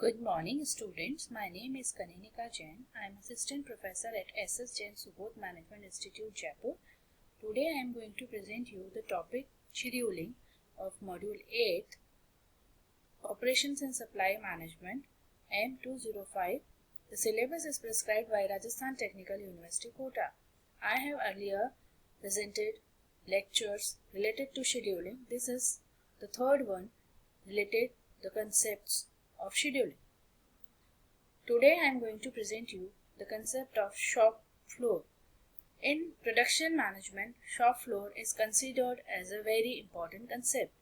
Good morning, students. My name is Kaneenika Jain. I am Assistant Professor at SS Jain Subodh Management Institute, Jaipur. Today I am going to present you the topic Scheduling of Module 8, Operations and Supply Management, M205. The syllabus is prescribed by Rajasthan Technical University, Kota. I have earlier presented lectures related to scheduling. This is the third one related to the concepts of scheduling. Today I am going to present you the concept of shop floor. In production management, shop floor is considered as a very important concept.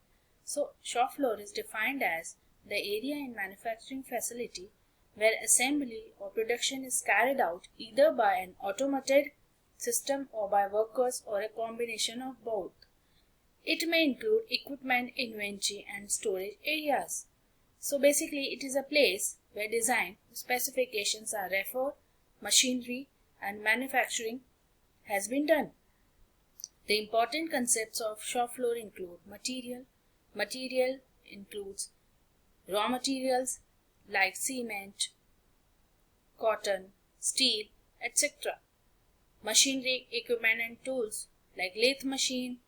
So, shop floor is defined as the area in manufacturing facility where assembly or production is carried out either by an automated system or by workers or a combination of both. It may include equipment, inventory and storage areas. So basically it is a place where design specifications are referred, machinery and manufacturing has been done. The important concepts of shop floor include material. Material includes raw materials like cement, cotton, steel, etc. Machinery, equipment and tools like lathe machine,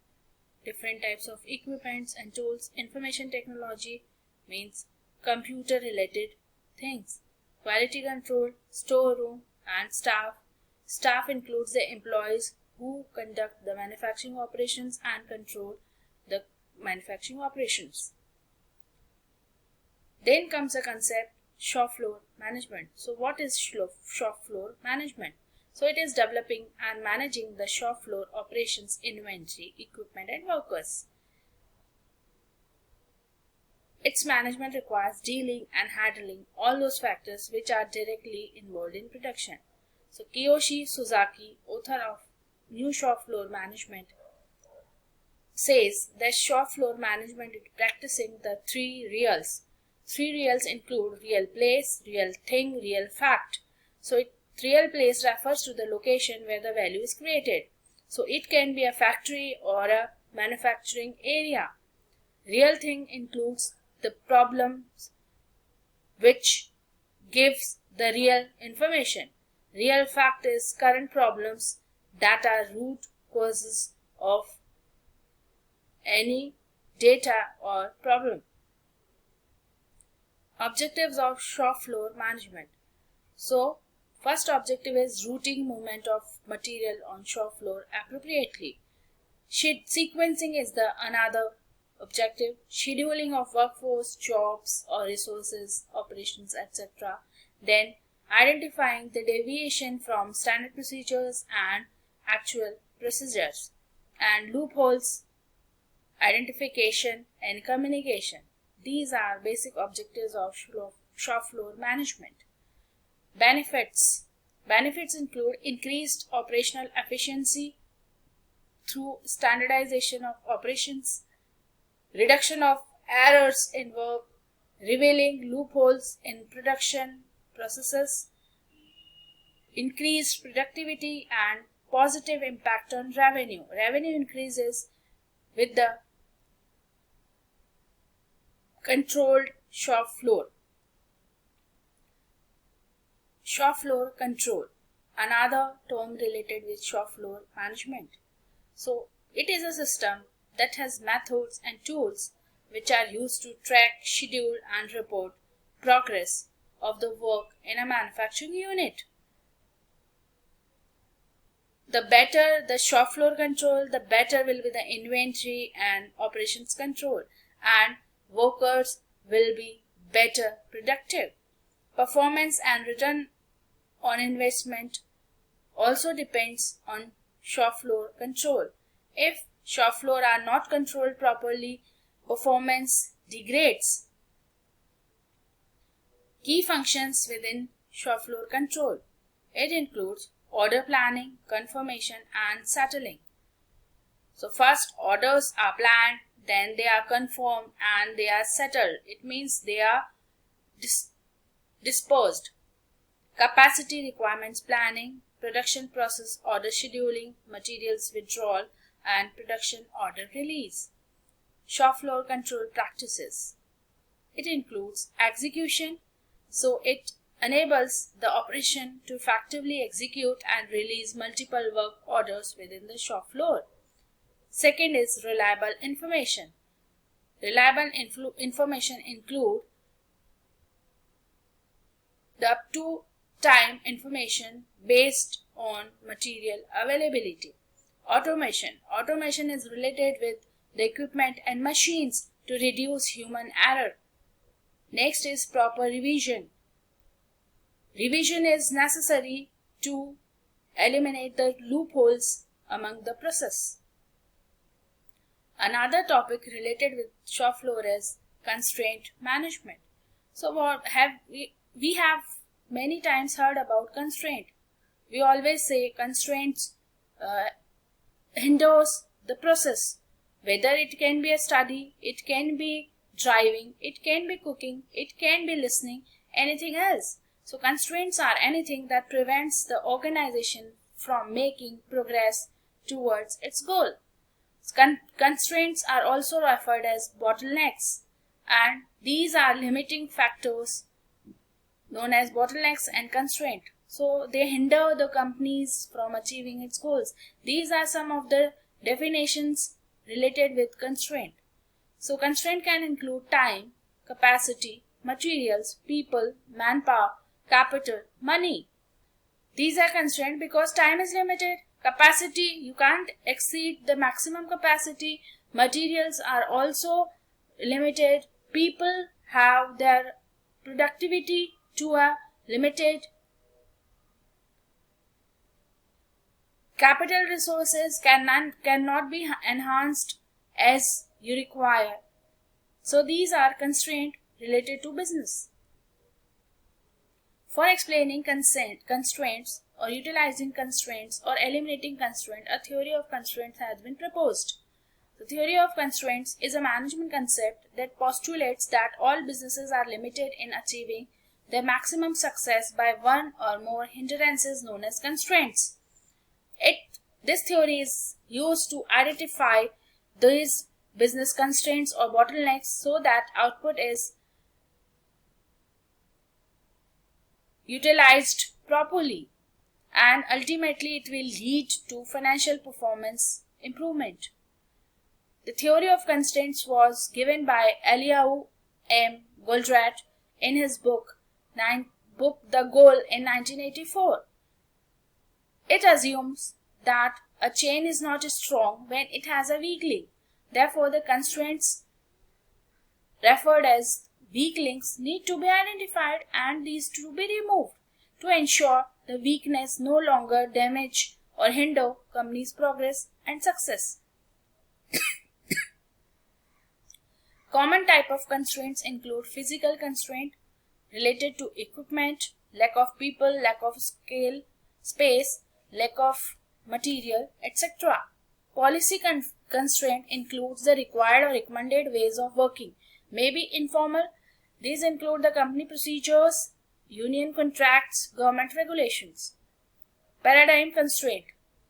different types of equipments and tools. Information technology means computer related things. Quality control, storeroom and staff. Staff includes the employees who conduct the manufacturing operations and control the manufacturing operations. Then comes the concept shop floor management. So what is shop floor management? So it is developing and managing the shop floor operations, inventory, equipment and workers. Its management requires dealing and handling all those factors which are directly involved in production. So Kiyoshi Suzaki, author of New Shop Floor Management, says that shop floor management is practicing the three reals. Three reals include real place, real thing, real fact. So real place refers to the location where the value is created. So it can be a factory or a manufacturing area. Real thing includes the problems which gives the real information. Real fact is current problems that are root causes of any data or problem. Objectives of shop floor management. So, first objective is routing movement of material on shop floor appropriately. Sequencing is the another objective. Scheduling of workforce, jobs or resources, operations, etc. Then identifying the deviation from standard procedures and actual procedures, and loopholes identification and communication. These are basic objectives of shop floor management. Benefits include increased operational efficiency through standardization of operations, reduction of errors in work, revealing loopholes in production processes, increased productivity and positive impact on revenue. Revenue increases with the controlled shop floor. Shop floor control, another term related with shop floor management. So it is a system that has methods and tools which are used to track, schedule and report progress of the work in a manufacturing unit. The better the shop floor control, the better will be the inventory and operations control, and workers will be better productive. Performance and return on investment also depends on shop floor control. If shop floor are not controlled properly, performance degrades. Key functions within shop floor control. It includes order planning, confirmation and settling. So first orders are planned, then they are confirmed and they are settled. It means they are disposed. Capacity requirements planning, production process order scheduling, materials withdrawal and production order release. Shop floor control practices. It includes execution, So it enables the operation to effectively execute and release multiple work orders within the shop floor. Second is reliable information. Reliable information include the up-to-time information based on material availability. Automation. Automation is related with the equipment and machines to reduce human error. Next is proper revision. Revision is necessary to eliminate the loopholes among the process. Another topic related with shop floor is constraint management. So we have many times heard about constraint. We always say constraints hinders the process. Whether it can be a study, it can be driving, it can be cooking, it can be listening, anything else. So constraints are anything that prevents the organization from making progress towards its goal. Constraints are also referred as bottlenecks, and these are limiting factors known as bottlenecks and constraint. So they hinder the companies from achieving its goals. These are some of the definitions related with constraint. So constraint can include time, capacity, materials, people, manpower, capital, money. These are constrained because time is limited. Capacity, you can't exceed the maximum capacity. Materials are also limited. People have their productivity to a limited. Capital resources cannot be enhanced as you require. So these are constraints related to business. For explaining constraints or utilizing constraints or eliminating constraints, a theory of constraints has been proposed. The theory of constraints is a management concept that postulates that all businesses are limited in achieving their maximum success by one or more hindrances known as constraints. This theory is used to identify these business constraints or bottlenecks so that output is utilized properly, and ultimately it will lead to financial performance improvement. The theory of constraints was given by Eliyahu M. Goldratt in his book The Goal in 1984. It assumes that a chain is not strong when it has a weak link. Therefore, the constraints referred as weak links need to be identified and these to be removed to ensure the weakness no longer damage or hinder company's progress and success. Common type of constraints include physical constraint related to equipment, lack of people, lack of space, lack of material, etc. Policy constraint includes the required or recommended ways of working, may be informal. These include the company procedures, union contracts, government regulations. Paradigm constraint.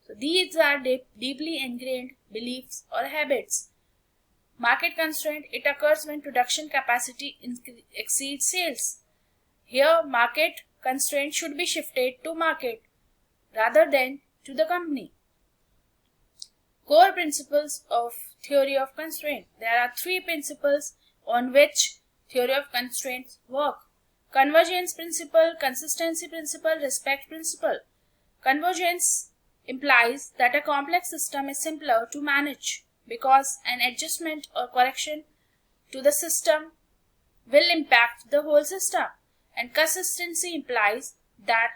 So these are deeply ingrained beliefs or habits. Market constraint, it occurs when production capacity exceeds sales. Here, market constraint should be shifted to market rather than to the company. Core principles of theory of constraint. There are three principles on which theory of constraints work. Convergence principle, consistency principle, respect principle. Convergence implies that a complex system is simpler to manage because an adjustment or correction to the system will impact the whole system. And consistency implies that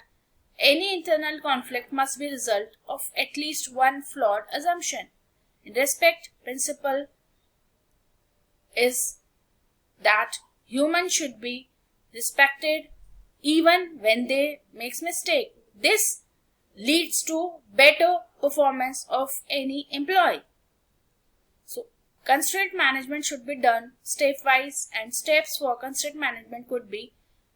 any internal conflict must be result of at least one flawed assumption. And respect principle is that humans should be respected even when they make mistake. This leads to better performance of any employee. So constraint management should be done stepwise, and steps for constraint management could be: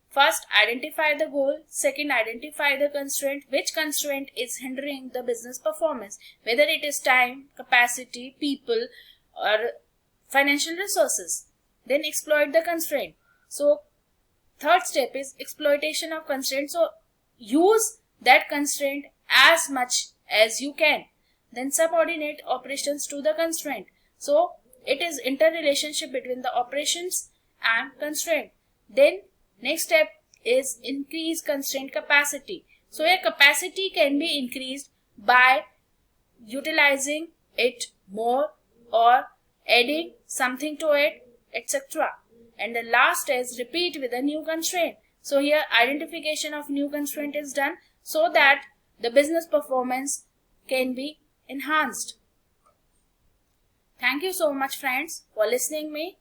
first, identify the goal. Second, identify the constraint. Which constraint is hindering the business performance, whether it is time, capacity, people, or financial resources. Then exploit the constraint. So third step is exploitation of constraint. So use that constraint as much as you can. Then subordinate operations to the constraint. So it is interrelationship between the operations and constraint. Then next step is increase constraint capacity. So your capacity can be increased by utilizing it more or adding something to it, etc. And the last is repeat with a new constraint. So here identification of new constraint is done so that the business performance can be enhanced. Thank you so much friends for listening me.